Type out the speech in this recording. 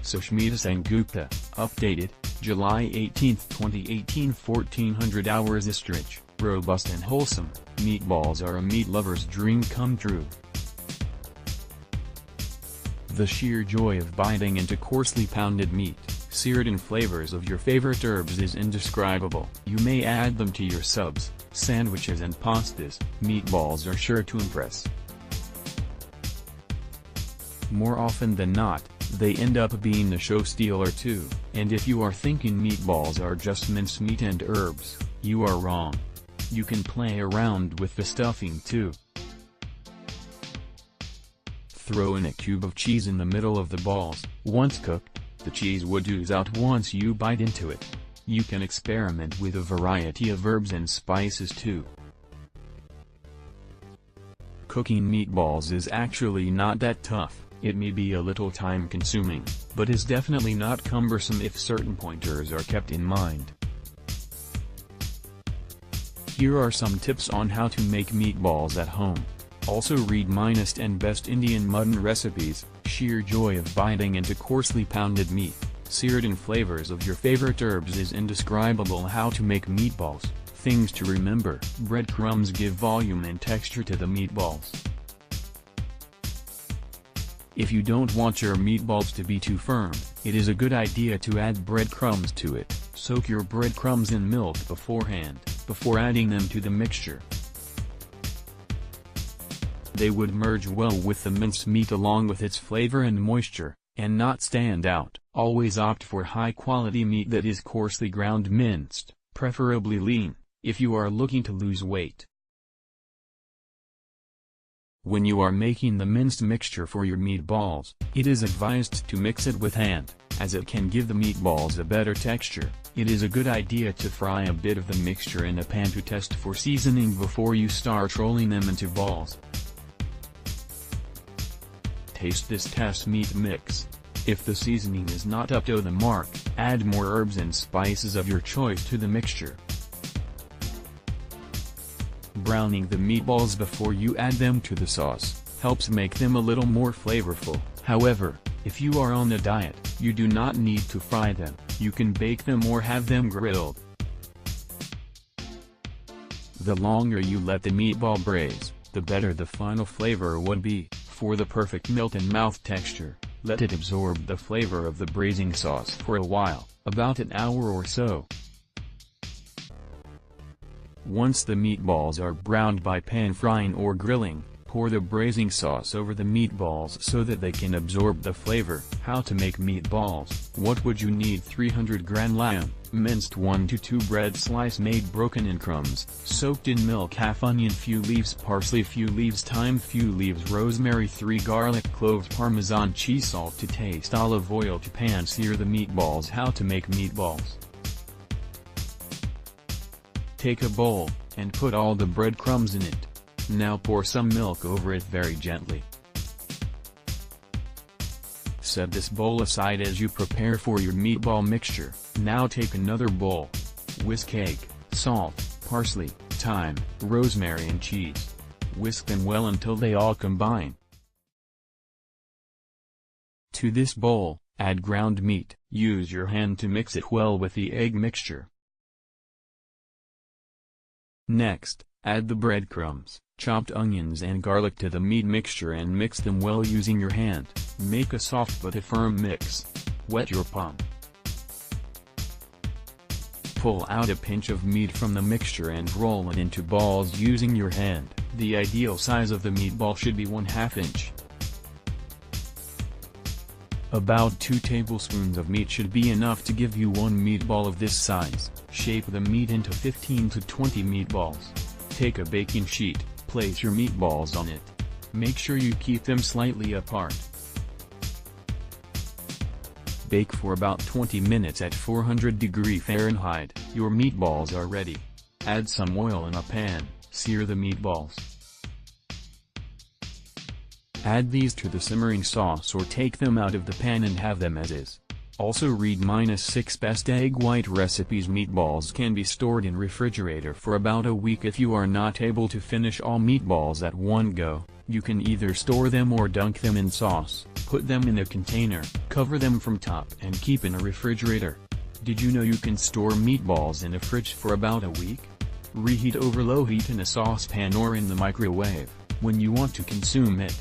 Sushmita Sengupta, updated, July 18, 2018 1400 hours. Ostrich, robust and wholesome, meatballs are a meat lover's dream come true. The sheer joy of biting into coarsely pounded meat, seared in flavors of your favorite herbs is indescribable. You may add them to your subs, sandwiches and pastas. Meatballs are sure to impress. More often than not, they end up being the show stealer too, and if you are thinking meatballs are just mincemeat and herbs, you are wrong. You can play around with the stuffing too. Throw in a cube of cheese in the middle of the balls. Once cooked, the cheese would ooze out once you bite into it. You can experiment with a variety of herbs and spices too. Cooking meatballs is actually not that tough. It may be a little time-consuming, but is definitely not cumbersome if certain pointers are kept in mind. Here are some tips on how to make meatballs at home. Also read Minest and Best Indian Mutton Recipes. Sheer joy of biting into coarsely pounded meat, seared in flavors of your favorite herbs is indescribable. How to make meatballs. Things to remember. Breadcrumbs give volume and texture to the meatballs. If you don't want your meatballs to be too firm, it is a good idea to add breadcrumbs to it. Soak your breadcrumbs in milk beforehand, before adding them to the mixture. They would merge well with the mincemeat along with its flavor and moisture, and not stand out. Always opt for high-quality meat that is coarsely ground minced, preferably lean, if you are looking to lose weight. When you are making the minced mixture for your meatballs, it is advised to mix it with hand, as it can give the meatballs a better texture. It is a good idea to fry a bit of the mixture in a pan to test for seasoning before you start rolling them into balls. Taste this test meat mix. If the seasoning is not up to the mark, add more herbs and spices of your choice to the mixture. Browning the meatballs before you add them to the sauce helps make them a little more flavorful. However, if you are on a diet, you do not need to fry them. You can bake them or have them grilled. The longer you let the meatball braise, the better the final flavor would be. For the perfect melt-in-mouth texture, let it absorb the flavor of the braising sauce for a while, about an hour or so. Once the meatballs are browned by pan frying or grilling, pour the braising sauce over the meatballs so that they can absorb the flavor. How to make meatballs. What would you need? 300 gram lamb, minced 1 to 2 bread slice made broken in crumbs, soaked in milk, half onion, few leaves parsley, few leaves thyme, few leaves rosemary, 3 garlic cloves, parmesan cheese, salt to taste, olive oil to pan sear the meatballs. How to make meatballs. Take a bowl, and put all the breadcrumbs in it. Now pour some milk over it very gently. Set this bowl aside as you prepare for your meatball mixture. Now take another bowl. Whisk egg, salt, parsley, thyme, rosemary and cheese. Whisk them well until they all combine. To this bowl, add ground meat. Use your hand to mix it well with the egg mixture. Next, add the breadcrumbs, chopped onions and garlic to the meat mixture and mix them well using your hand. Make a soft but a firm mix. Wet your palm. Pull out a pinch of meat from the mixture and roll it into balls using your hand. The ideal size of the meatball should be 1/2 inch. About 2 tablespoons of meat should be enough to give you one meatball of this size. Shape the meat into 15 to 20 meatballs. Take a baking sheet, place your meatballs on it. Make sure you keep them slightly apart. Bake for about 20 minutes at 400° Fahrenheit. Your meatballs are ready. Add some oil in a pan, sear the meatballs. Add these to the simmering sauce or take them out of the pan and have them as is. Also read -6 Best Egg White Recipes. Meatballs can be stored in refrigerator for about a week. If you are not able to finish all meatballs at one go, you can either store them or dunk them in sauce, Put them in a container, cover them from top and keep in a refrigerator. Did you know you can store meatballs in a fridge for about a week? Reheat over low heat in a saucepan or in the microwave, when you want to consume it.